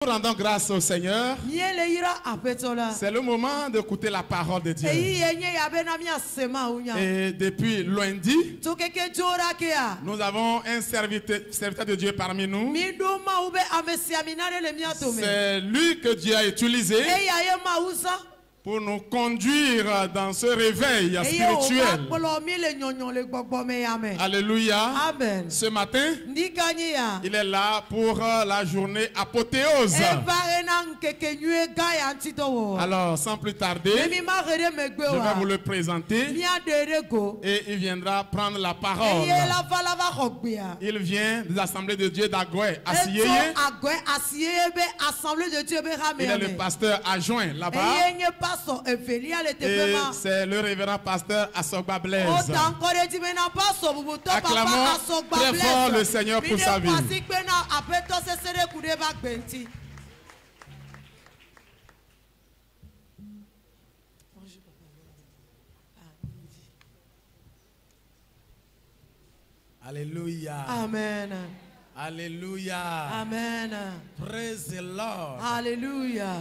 Nous rendons grâce au Seigneur. C'est le moment d'écouter la parole de Dieu. Et depuis lundi, nous avons un serviteur de Dieu parmi nous. C'est lui que Dieu a utilisé pour nous conduire dans ce réveil spirituel. Alléluia. Amen. Ce matin, il est là pour la journée apothéose. Alors, sans plus tarder, je vais vous le présenter et il viendra prendre la parole. Il vient des assemblées de Dieu d'Agoué, à Sieyeye. Il est le pasteur adjoint là-bas. Et c'est le révérend pasteur Asogba Blaise. Acclamons très fort le Seigneur pour sa vie. Alléluia. Amen. Alléluia. Amen. Praise the Lord. Alléluia.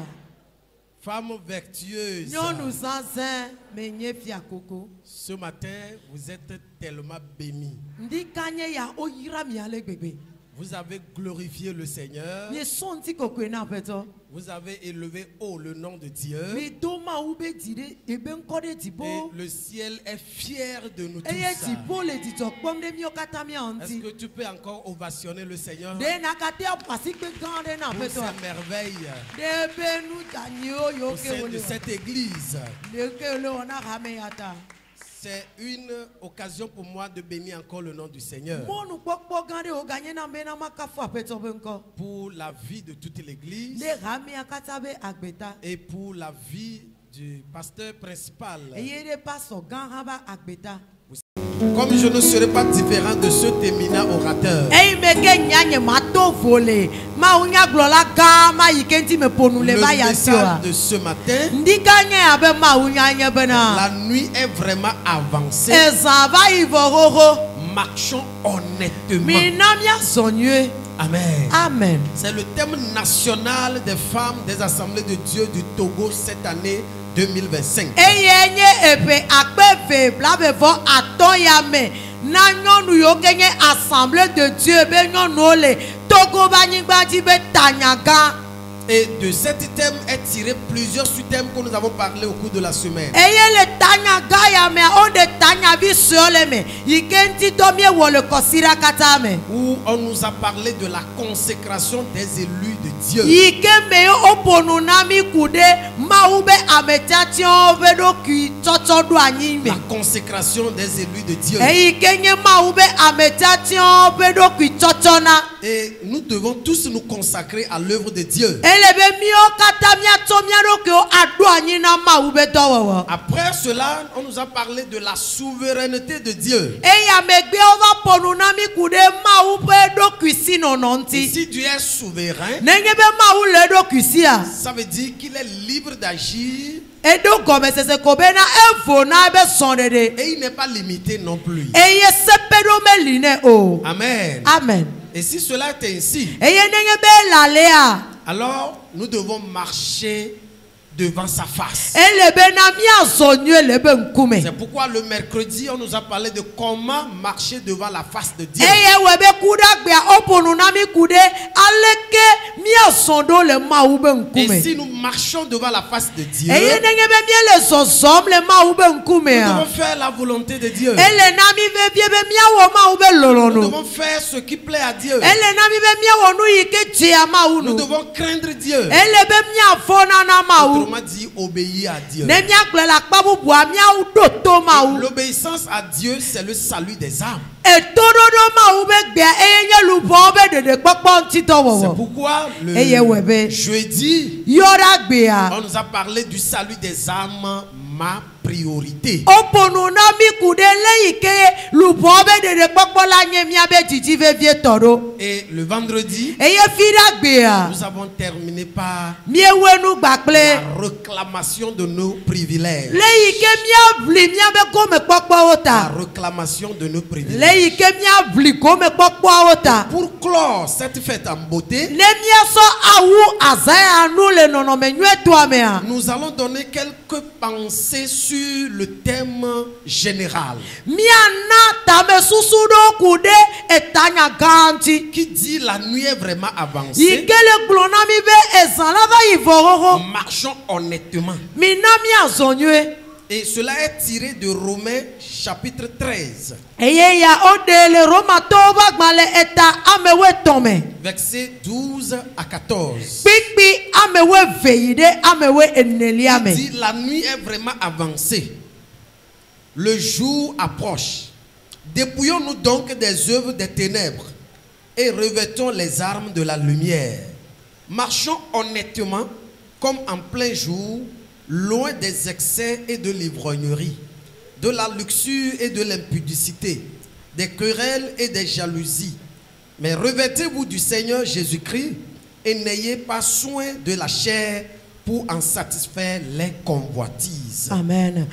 Femme vertueuse. Ce matin, vous êtes tellement bénis. Vous avez glorifié le Seigneur. Vous avez élevé haut le nom de Dieu. Et le ciel est fier de nous tous. Est-ce que tu peux encore ovationner le Seigneur pour sa merveille au sein de cette église? C'est une occasion pour moi de bénir encore le nom du Seigneur. Pour la vie de toute l'église et pour la vie du pasteur principal. Comme je ne serai pas différent de ce éminent orateur, le message de ce matin, la nuit est vraiment avancée. Marchons honnêtement. Amen. Amen. C'est le thème national des femmes des assemblées de Dieu du Togo cette année 2025. Et de cet thème est tiré plusieurs sous-thèmes que nous avons parlé au cours de la semaine. Où on nous a parlé de la consécration des élus de Dieu. La consécration des élus de Dieu. Et nous devons tous nous consacrer à l'œuvre de Dieu. Après cela, on nous a parlé de la souveraineté de Dieu. Et si Dieu est souverain, ça veut dire qu'il est libre d'agir. Et il n'est pas limité non plus. Amen. Amen. Et si cela est ainsi, alors nous devons marcher devant sa face. C'est pourquoi le mercredi, on nous a parlé de comment marcher devant la face de Dieu. Et si nous marchons devant la face de Dieu, nous devons faire la volonté de Dieu. Nous devons faire ce qui plaît à Dieu. Nous devons craindre Dieu. Autrement dit, obéir à Dieu. L'obéissance à Dieu, c'est le salut des âmes. C'est pourquoi le jeudi, on nous a parlé du salut des âmes, ma priorité. Et le vendredi, nous avons terminé par la réclamation de nos privilèges. La réclamation de nos privilèges. Pour clore cette fête en beauté, nous allons donner quelques pensées sur le thème général qui dit la nuit est vraiment avancée. Marchons honnêtement. Et cela est tiré de Romains chapitre 13. Versets 12 à 14. Il dit la nuit est vraiment avancée. Le jour approche. Dépouillons-nous donc des œuvres des ténèbres et revêtons les armes de la lumière. Marchons honnêtement comme en plein jour, loin des excès et de l'ivrognerie, de la luxure et de l'impudicité, des querelles et des jalousies. Mais revêtez-vous du Seigneur Jésus-Christ et n'ayez pas soin de la chair pour en satisfaire les convoitises. Amen.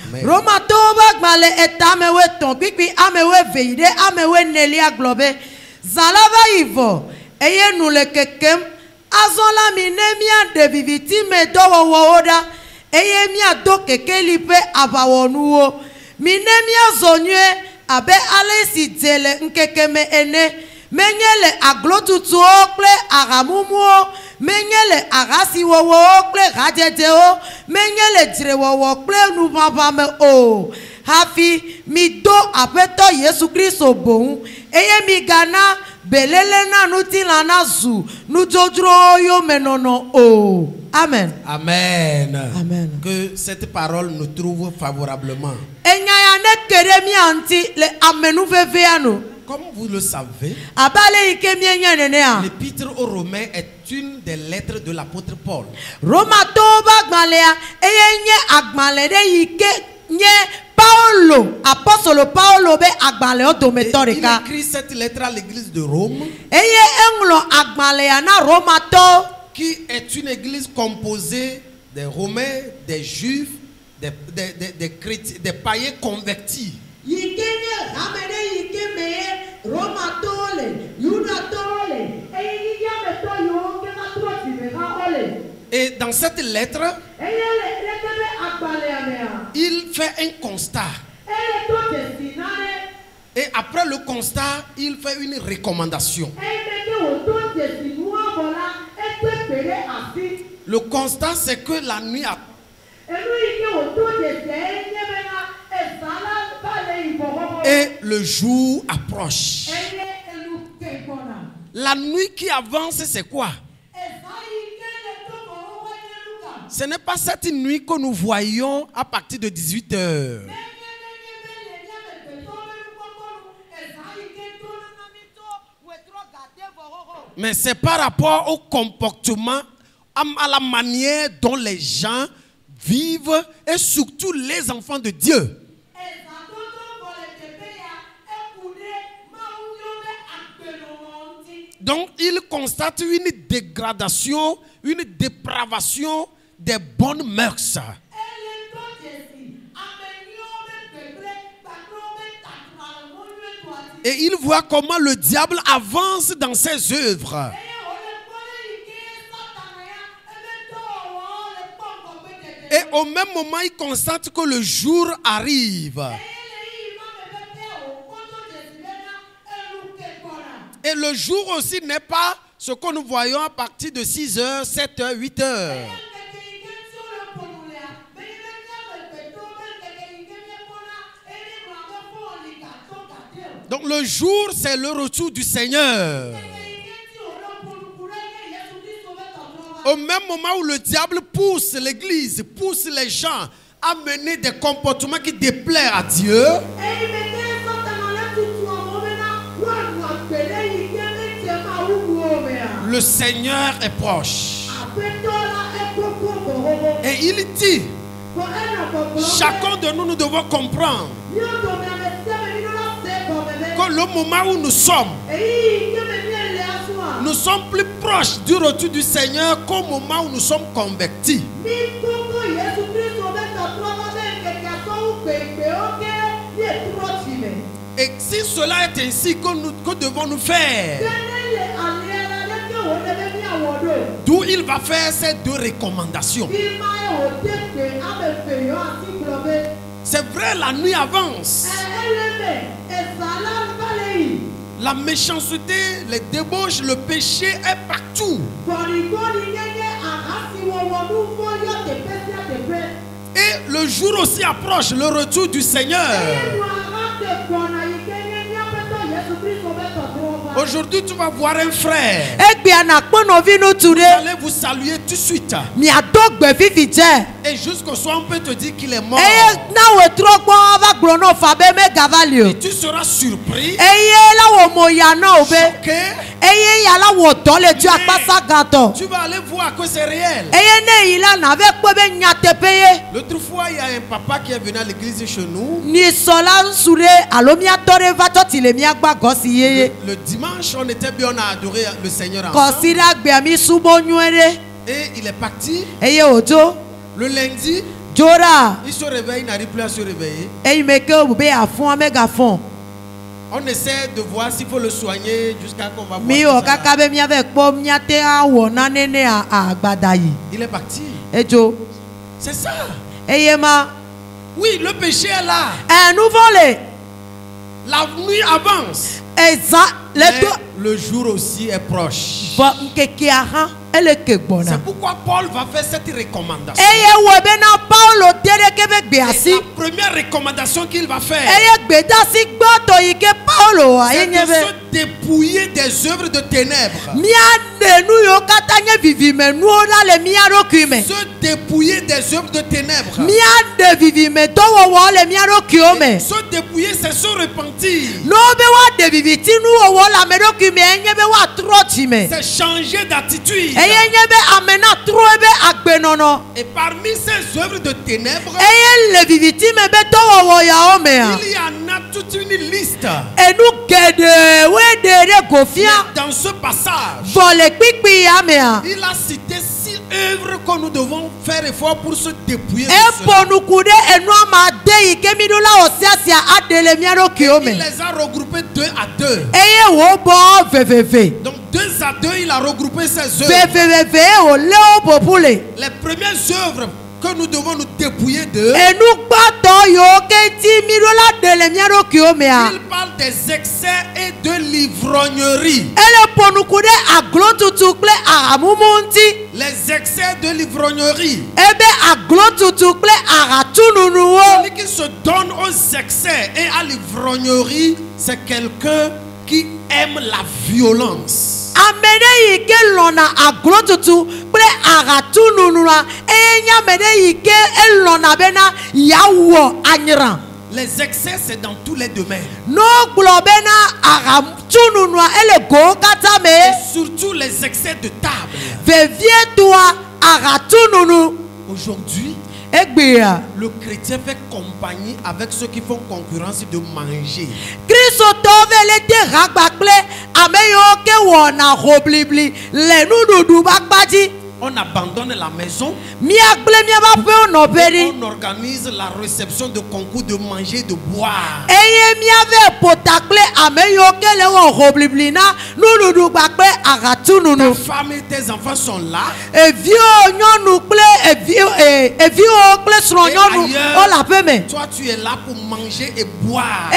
Eye mi ado keke lipe abawonuwo minemia zonye abe alesi dele nkekeme ene menyele aglotutu okle agamumuo menyele agasi wowo okle gadedeo menyele direwowo okle nubabame o hafi mi do apeto Yesu Kristo bon eye mi gana belele na nutilana zu nujodro yo menono o. Amen. Amen. Amen. Que cette parole nous trouve favorablement. Comme vous le savez, l'épître aux Romains est une des lettres de l'apôtre Paul. Apostole Paolo be agbale odometori ka. Il écrit cette lettre à l'église de Rome. Qui est une église composée des Romains, des Juifs, des chrétiens, des païens convertis. Et dans cette lettre, il fait un constat. Et après le constat, il fait une recommandation. Le constat, c'est que la nuit a... Et le jour approche. La nuit qui avance, c'est quoi? Ce n'est pas cette nuit que nous voyons à partir de 18h. Mais c'est par rapport au comportement, à la manière dont les gens vivent et surtout les enfants de Dieu. Donc il constate une dégradation, une dépravation des bonnes mœurs. Et il voit comment le diable avance dans ses œuvres. Et au même moment, il constate que le jour arrive. Et le jour aussi n'est pas ce que nous voyons à partir de 6h, 7h, 8h. Donc le jour, c'est le retour du Seigneur. Au même moment où le diable pousse l'église, pousse les gens à mener des comportements qui déplaisent à Dieu, le Seigneur est proche. Et il dit Chacun de nous, nous devons comprendre que le moment où nous sommes plus proches du retour du Seigneur qu'au moment où nous sommes convertis. Et si cela est ainsi, que devons-nous faire? D'où il va faire ces deux recommandations. C'est vrai, la nuit avance. La méchanceté, les débauches, le péché est partout. Et le jour aussi approche, le retour du Seigneur. Aujourd'hui, tu vas voir un frère. Vous allez vous saluer tout de suite. Et jusqu'au soir, on peut te dire qu'il est mort. Et tu seras surpris. Choqué. Tu vas aller voir que c'est réel. L'autre fois, il y a un papa qui est venu à l'église chez nous. Le dimanche, on était bien, on a adoré le Seigneur ensemble. Et il est parti. Le lundi, il se réveille, il n'arrive plus à se réveiller. On essaie de voir s'il faut le soigner jusqu'à qu'on va voir. Il est parti. C'est ça. Oui, le péché est là. La nuit avance. Mais le jour aussi est proche. C'est pourquoi Paul va faire cette recommandation. La première recommandation qu'il va faire, c'est de se dépouiller des œuvres de ténèbres. Se dépouiller des œuvres de ténèbres. Se dépouiller, c'est se repentir. C'est changer d'attitude. Et parmi ces œuvres de ténèbres, il y en a toute une liste. Dans ce passage, il a cité 6 œuvres que nous devons faire effort pour se dépouiller de cela. Il les a regroupés 2 à 2. Donc 2 à 2, il a regroupé ces œuvres. Les premières œuvres que nous devons nous dépouiller de, il parle des excès et de l'ivrognerie. Les excès de l'ivrognerie. Celui qui se donne aux excès et à l'ivrognerie, c'est quelqu'un qui aime la violence. Les excès, c'est dans tous les domaines. Et surtout les excès de table. Aujourd'hui, le chrétien fait compagnie avec ceux qui font concurrence de manger. On abandonne la maison. On organise la réception de concours de manger et de boire. Ta femme et tes enfants sont là. Toi tu es là pour manger et boire.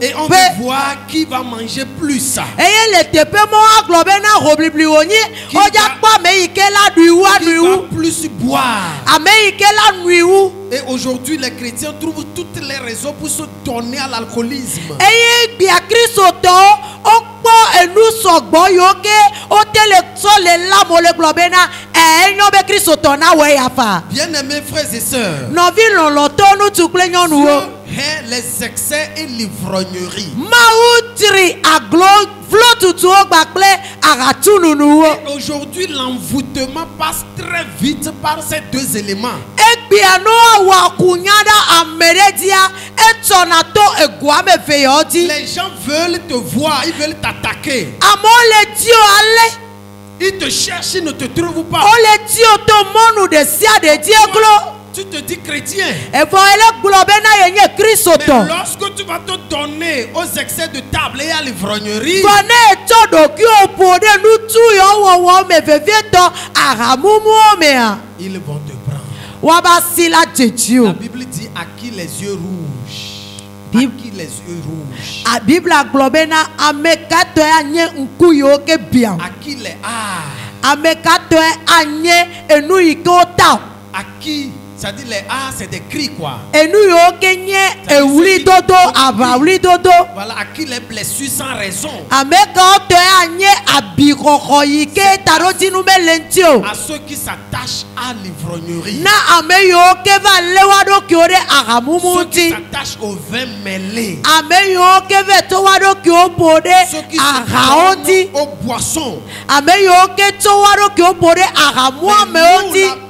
Et on veut voir qui va manger plus. Qui va plus boire. Et aujourd'hui, les chrétiens trouvent toutes les raisons pour se donner à l'alcoolisme. Bien-aimés frères et sœurs, Dieu hait les excès et l'ivrognerie. Et aujourd'hui, l'envoûtement passe très vite par ces deux éléments. Les gens veulent te voir, ils veulent t'attaquer. Ils te cherchent, ils ne te trouvent pas. Tu te dis chrétien. Mais lorsque tu vas te donner aux excès de table et à l'ivrognerie, ils vont te prendre. La Bible dit à qui les yeux rouges. À qui les yeux rouges. À qui les à qui, ça dit les c'est des cris quoi. Voilà, à qui les blessures sans raison. À ceux qui s'attachent à l'ivrognerie. Ceux qui s'attachent au vin mêlé. Ceux qui s'attachent aux boissons.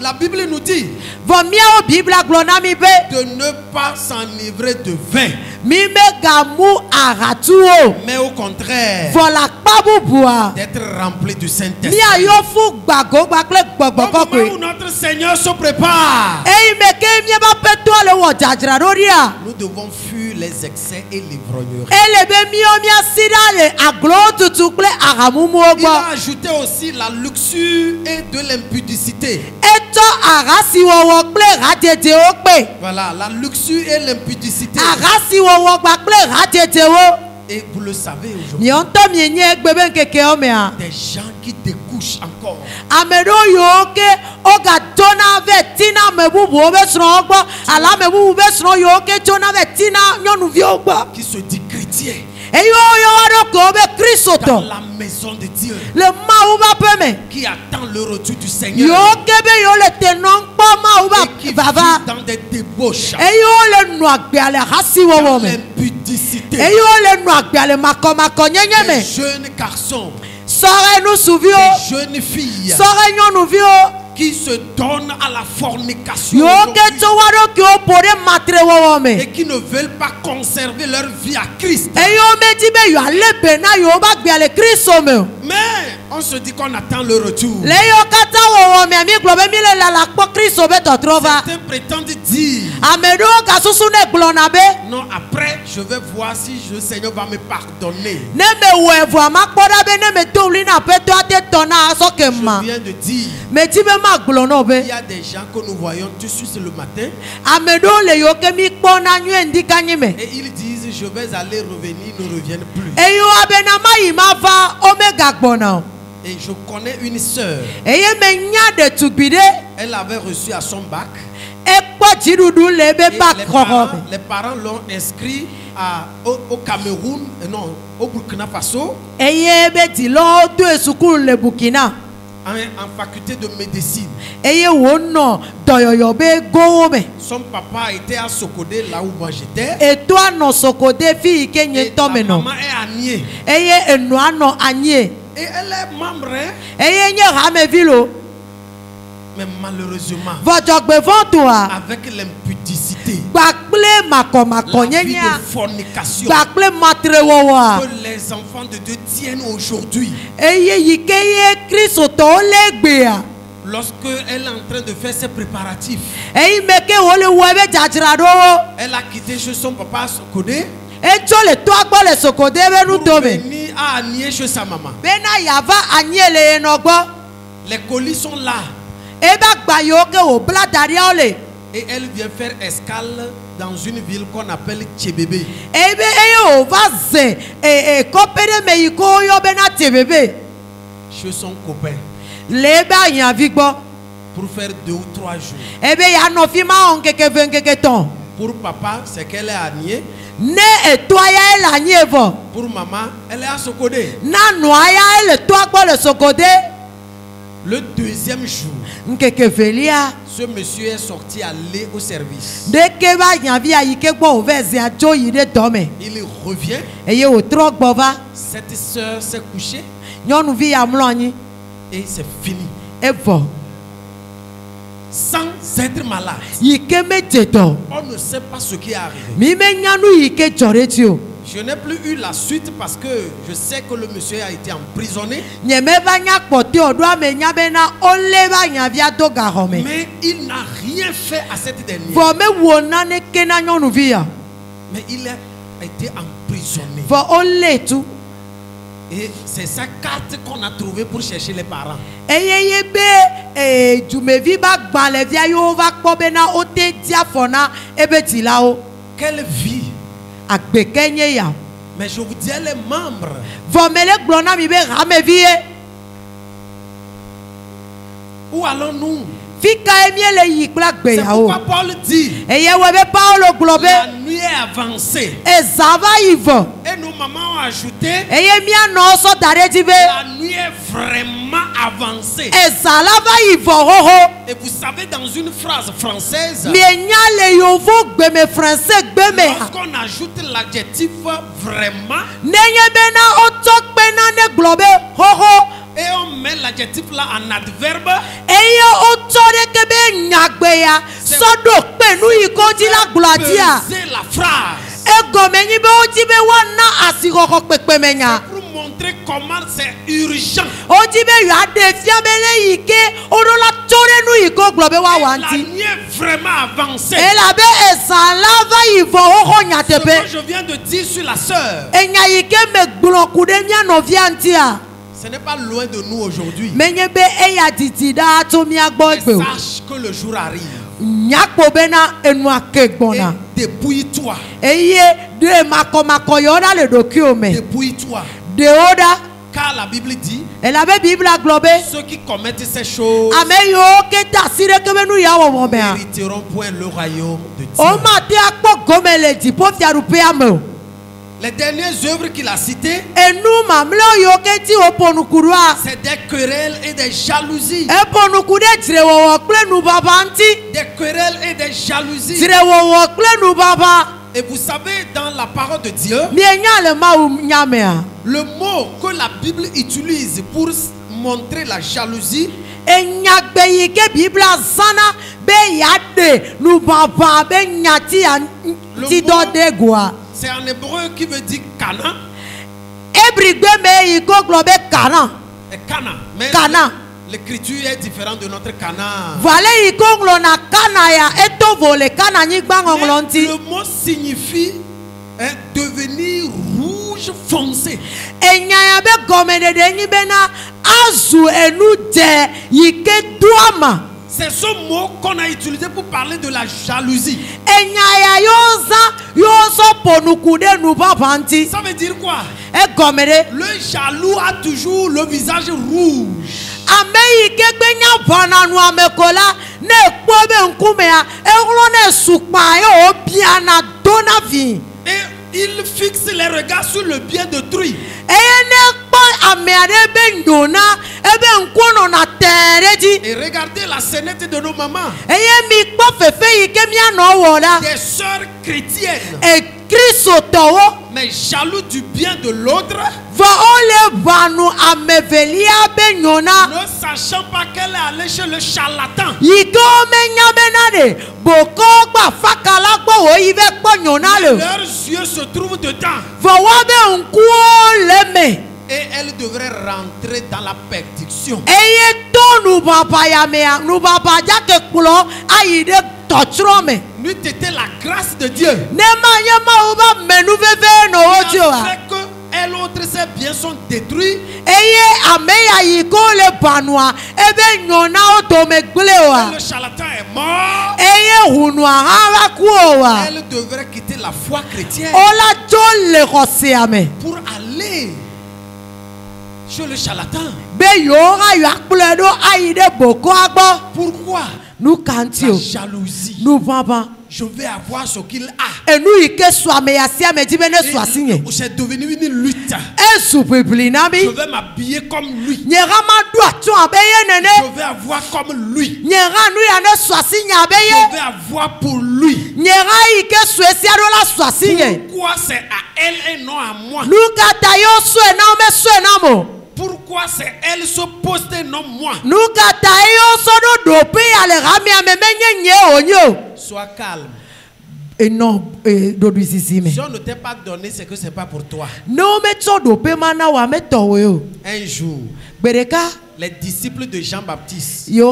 La Bible nous dit de ne pas s'enivrer de vin, mais au contraire d'être rempli du Saint-Esprit. Au moment où notre Seigneur se prépare, nous devons fuir les excès et l'ivrognerie. Il a ajouté aussi la luxure et de l'impudicité. Voilà, la luxure et l'impudicité. Et vous le savez aujourd'hui, des gens qui découchent encore, qui se dit chrétien dans la maison de Dieu, qui attend le retour du Seigneur et qui vit dans des débauches, dans l'impudicité. Des jeunes garçons, des jeunes filles qui se donnent à la fornication et qui ne veulent pas conserver leur vie à Christ. Mais on se dit qu'on attend le retour. Certains prétendent dire non, après je vais voir si le Seigneur va me pardonner. Je viens de dire, il y a des gens que nous voyons tout de suite le matin et ils disent je vais aller revenir, ils ne reviennent plus. Et je connais une sœur, elle avait reçu à son bac et les parents l'ont inscrit au Cameroun, non, au Burkina Faso, en faculté de médecine. Son papa était à Sokodé, là où moi j'étais. Et la maman est à Nié. Et elle est membre. Mais malheureusement, avec l'impudicité, la vie de fornication que les enfants de Dieu tiennent aujourd'hui, lorsque elle est en train de faire ses préparatifs, elle a quitté chez son papa à Sokodé pour venir à Nié chez sa maman. Les colis sont là. Et elle vient faire escale dans une ville qu'on appelle Tchébébé. Chez son copain. Pour faire 2 ou 3 jours. Pour papa, c'est qu'elle est à Nié. Pour maman, elle est à Sokodé. Le deuxième jour, ce monsieur est sorti aller au service. Il revient. Cette soeur s'est couchée. Et c'est fini. Sans être malade. On ne sait pas ce qui est arrivé. Je n'ai plus eu la suite parce que je sais que le monsieur a été emprisonné. Mais il n'a rien fait à cette dernière. Mais il a été emprisonné. Et c'est sa carte qu'on a trouvée pour chercher les parents. Quelle vie! Mais je vous dis les membres. Où allons-nous? C'est pourquoi Paul dit la nuit est avancée. Et nos mamans ont ajouté la nuit est vraiment avancée. Et vous savez, dans une phrase française, lorsqu'on ajoute l'adjectif vraiment et on met l'adjectif là en adverbe, c'est la phrase. Pour montrer comment c'est urgent. La nuit est vraiment avancée. Ce que je viens de dire sur la sœur, ce n'est pas loin de nous aujourd'hui. Mais sache que le jour arrive. Et dépouille-toi. Dépouille-toi. Car la Bible dit ceux qui commettent ces choses n'hériteront point le royaume de Dieu. Les dernières œuvres qu'il a citées, c'est des querelles et des jalousies. Des querelles et des jalousies. Et vous savez, dans la parole de Dieu, le mot que la Bible utilise pour montrer la jalousie, c'est en hébreu qui veut dire Cana. Et Cana. Mais l'écriture est différente de notre Cana. Le mot signifie devenir rouge foncé. C'est ce mot qu'on a utilisé pour parler de la jalousie. Ça veut dire quoi? Le jaloux a toujours le visage rouge. Et il fixe les regards sur le bien d'autrui. Et regardez la scénette de nos mamans. Des sœurs chrétiennes. Mais jaloux du bien de l'autre, ne sachant pas qu'elle est allée chez le charlatan. Leurs yeux se trouvent dedans. Et elle devrait rentrer dans la perdition. N'eût été la grâce de Dieu, fait que elle autre ses biens sont détruits. Et le charlatan est mort. Elle devrait quitter la foi chrétienne pour aller chez le charlatan. Pourquoi? La jalousie. Je vais avoir ce qu'il a. C'est devenu une lutte. Je vais m'habiller comme lui. Je vais avoir comme lui. Je vais avoir pour lui. Pourquoi c'est à elle et non à moi? Pourquoi c'est elle se poste et non moi? Sois calme. Et non, si on ne t'a pas donné, c'est que c'est pas pour toi. Un jour, les disciples de Jean-Baptiste disaient à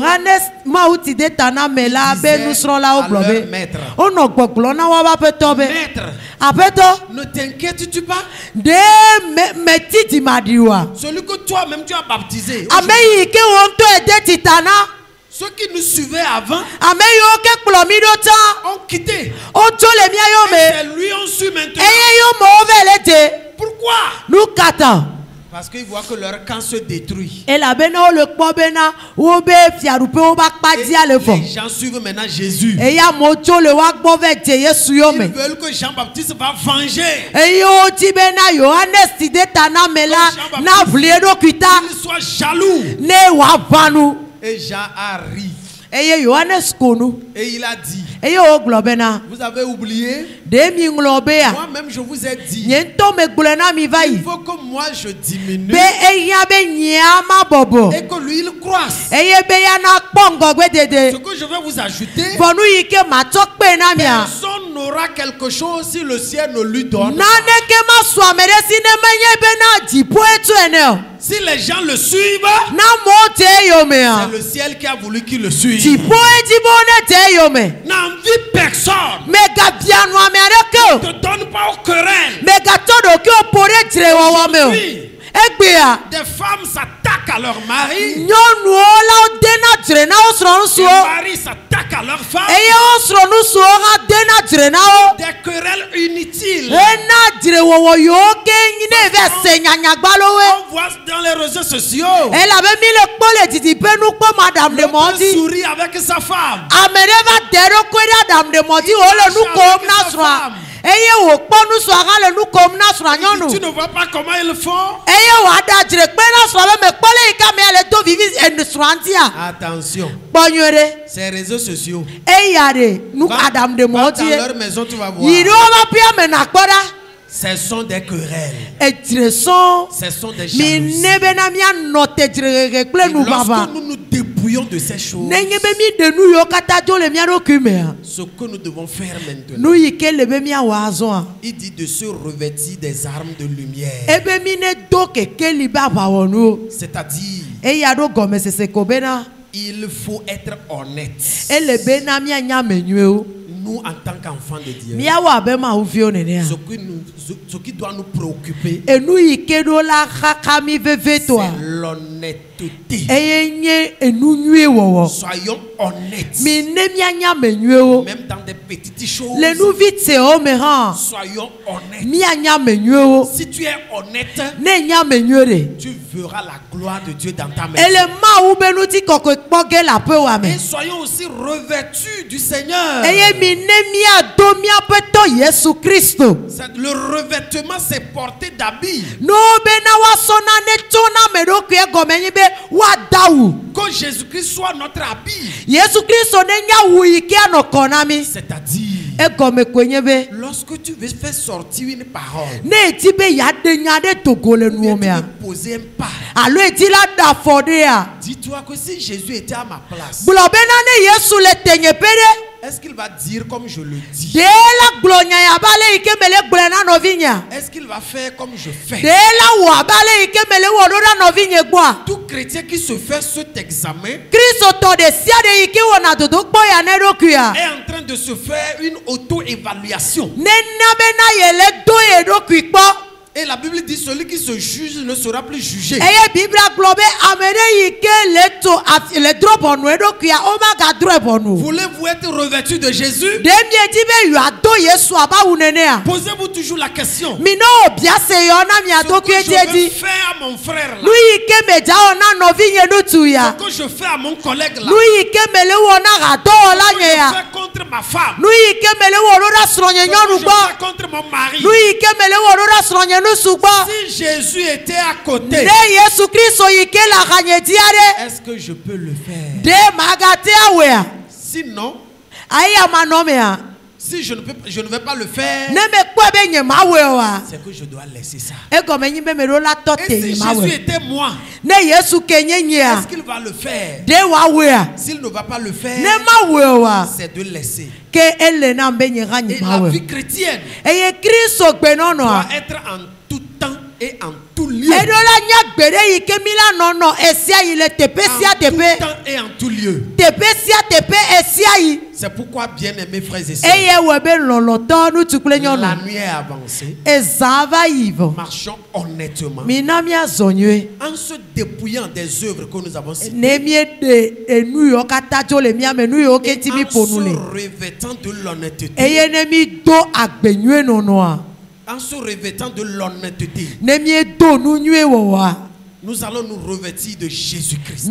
leur maître, maître, ne t'inquiètes-tu pas? Celui que toi-même tu as baptisé, ceux qui nous suivaient avant ont quitté. Et c'est lui on suit maintenant. Pourquoi? Parce qu'ils voient que leur camp se détruit. Et les gens suivent maintenant Jésus. Ils veulent que Jean-Baptiste va venger. Qu'il soit jaloux. Et Jean a ri. Et il a dit, vous avez oublié? Moi-même je vous ai dit, il faut que moi je diminue et que lui il croisse. Ce que je vais vous ajouter, personne n'aura quelque chose si le ciel ne lui donne pas. Si les gens le suivent, c'est le ciel qui a voulu qu'il le suive. N'envie personne. Ne te donne pas aux querelles. Des femmes s'attaquent à leur mari. Les maris s'attaquent à leur femme. Des querelles inutiles. On voit dans les réseaux sociaux. L'homme sourit avec sa femme. Tu ne vois pas comment ils font? Attention. Ces réseaux sociaux. Va dans leur maison, tu vas voir. Ce sont des querelles. Ce sont des jalousies. Lorsque nous nous débrouillons de ces choses, ce que nous devons faire maintenant, il dit de se revêtir des armes de lumière. C'est-à-dire, il faut être honnête. Nous, en tant qu'enfants de Dieu, ce qui doit nous préoccuper, c'est l'honnêteté. Soyons honnêtes. Même dans des petites choses, soyons honnêtes. Si tu es honnête, tu verras la gloire de Dieu dans ta maison. Et soyons aussi revêtus du Seigneur. Le revêtement, c'est porter d'habits. Que Jésus-Christ soit notre habit. C'est-à-dire, lorsque tu veux faire sortir une parole, tu veux poser un pas. Dis-toi que si Jésus était à ma place, est-ce qu'il va dire comme je le dis? Est-ce qu'il va faire comme je fais? Tout chrétien qui se fait cet examen est en train de se faire une auto-évaluation. Et la Bible dit celui qui se juge ne sera plus jugé. Voulez-vous être revêtu de Jésus? Posez-vous toujours la question. Ce que je veux faire à mon frère là, ce que je fais à mon collègue là, ce que je fais contre ma femme, ce que je fais contre mon mari. Si Jésus était à côté, est-ce que je peux le faire? Sinon, si je ne vais pas le faire, c'est que je dois laisser ça. Et si Jésus était moi, est-ce qu'il va le faire? S'il ne va pas le faire, c'est de laisser. Et la vie chrétienne doit être en tout temps et en tout lieu. En tout temps et en tout lieu. C'est pourquoi, bien aimés frères et sœurs, la nuit est avancée. Marchons honnêtement en se dépouillant des œuvres que nous avons citées et en se revêtant de l'honnêteté. En se revêtant de l'honnêteté, nous allons nous revêtir de Jésus-Christ.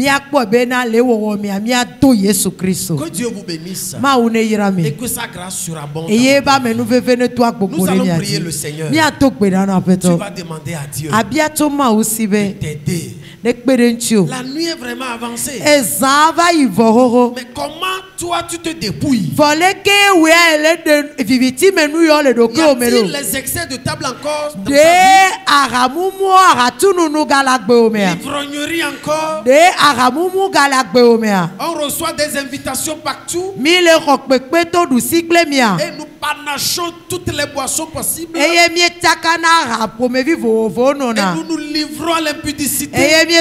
Que Dieu vous bénisse et que sa grâce surabonde. Nous allons prier le Seigneur. Tu vas demander à Dieu de t'aider. La nuit est vraiment avancée. Mais comment toi tu te dépouilles? Y a-t-il les excès de table encore dans ta vie? L'ivrognerie encore? On reçoit des invitations partout et nous panachons toutes les boissons possibles et nous nous livrons à l'impudicité. Le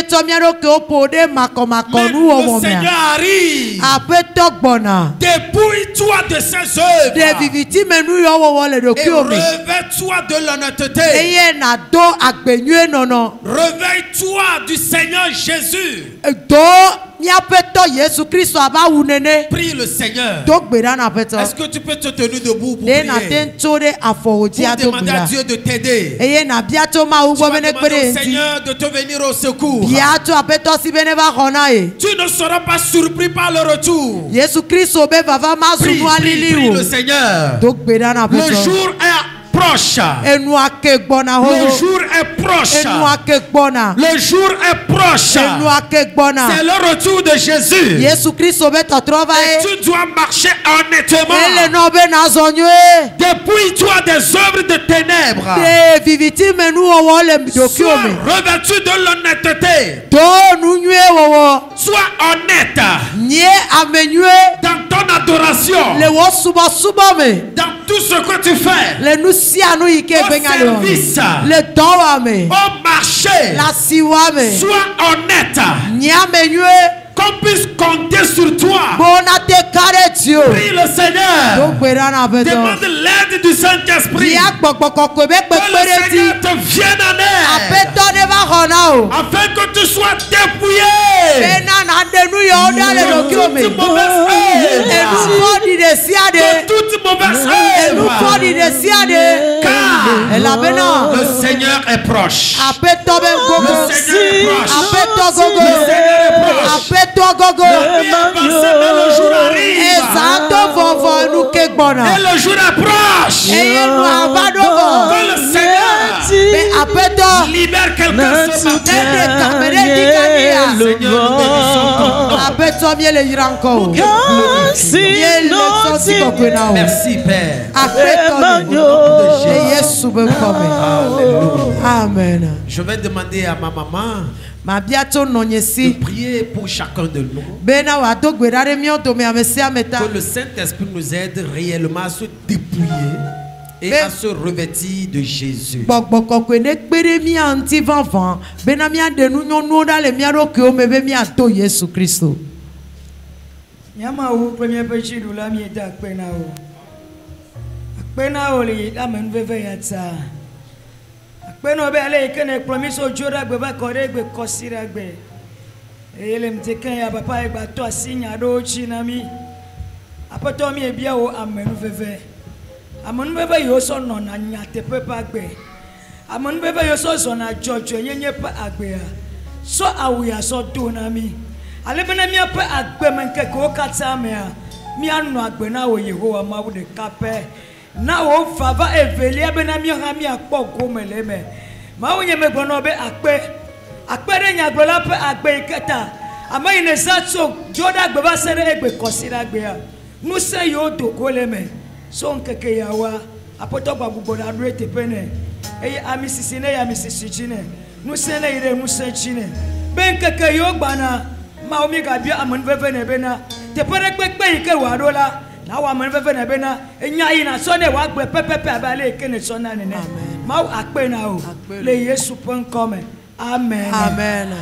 Seigneur arrive. Dépouille-toi de ces œuvres et revêt-toi de l'honnêteté. Réveille-toi du Seigneur Jésus. Prie le Seigneur. Est-ce que tu peux te tenir debout pour prier? Pour demander à Dieu de t'aider. Tu vas demander au Seigneur de te venir au secours. Tu ne seras pas surpris par le retour. Prie le Seigneur. Le jour est proche. Le jour est proche. Le jour est proche. C'est le retour de Jésus. Et tu dois marcher honnêtement. Dépouille-toi des œuvres de ténèbres. Sois revêtu de l'honnêteté. Sois honnête dans ton adoration. Dans tout ce que tu fais. Au service, au marché, sois honnête. Qu'on puisse compter sur toi. Prie le Seigneur. Demande l'aide du Saint-Esprit. Que le Seigneur te vienne en aide. Afin que tu sois dépouillé de toute mauvaise œuvre. Car le Seigneur est proche. Le Seigneur est proche. Le Seigneur est proche. Le jour arrive. Et le jour est proche. Que le Seigneur libère quelqu'un ce matin. Merci Père. Amen. Je vais demander à ma maman de prier pour chacun de nous. Que le Saint-Esprit nous aide réellement à se dépouiller et à se revêtir de Jésus. Beno be ale kene promiso jora gbe ba kore gbe kosira gbe. Ele mteken ya papa e gba to asinya do chi na mi. Apoto mi e bia o amenu veve. Amenu veve yo so no na nyate pepa gbe. Amenu veve yo so so na jojo nyenye pa agbe a. So awuya so do na mi. Ale bena mi pa agbe menke ko kata me a. Mi anu agbe na wo Yehowa ma wo de kape. Na wo fava evelia bena mi ha mi akpo gomele me ma wo nyeme gbono be akpere nya gbola pe agbe iketa ama ine satso joda gbe ba sere egbe kosira gbe a nu se yo do gole me so nkeke yawa apoto gbagbo na do etepene eye ami sisi ne ya mi sisi chine nu se ne ire nu se chine be nkeke yo gbana ma omi ga bia amon veve ne be na tepere pepe ike wa dola na wa man veve na be na enya yi na so ne wa gbe pepepe abale ke ne so na ne ma akpe na o le Yesu pon come amen.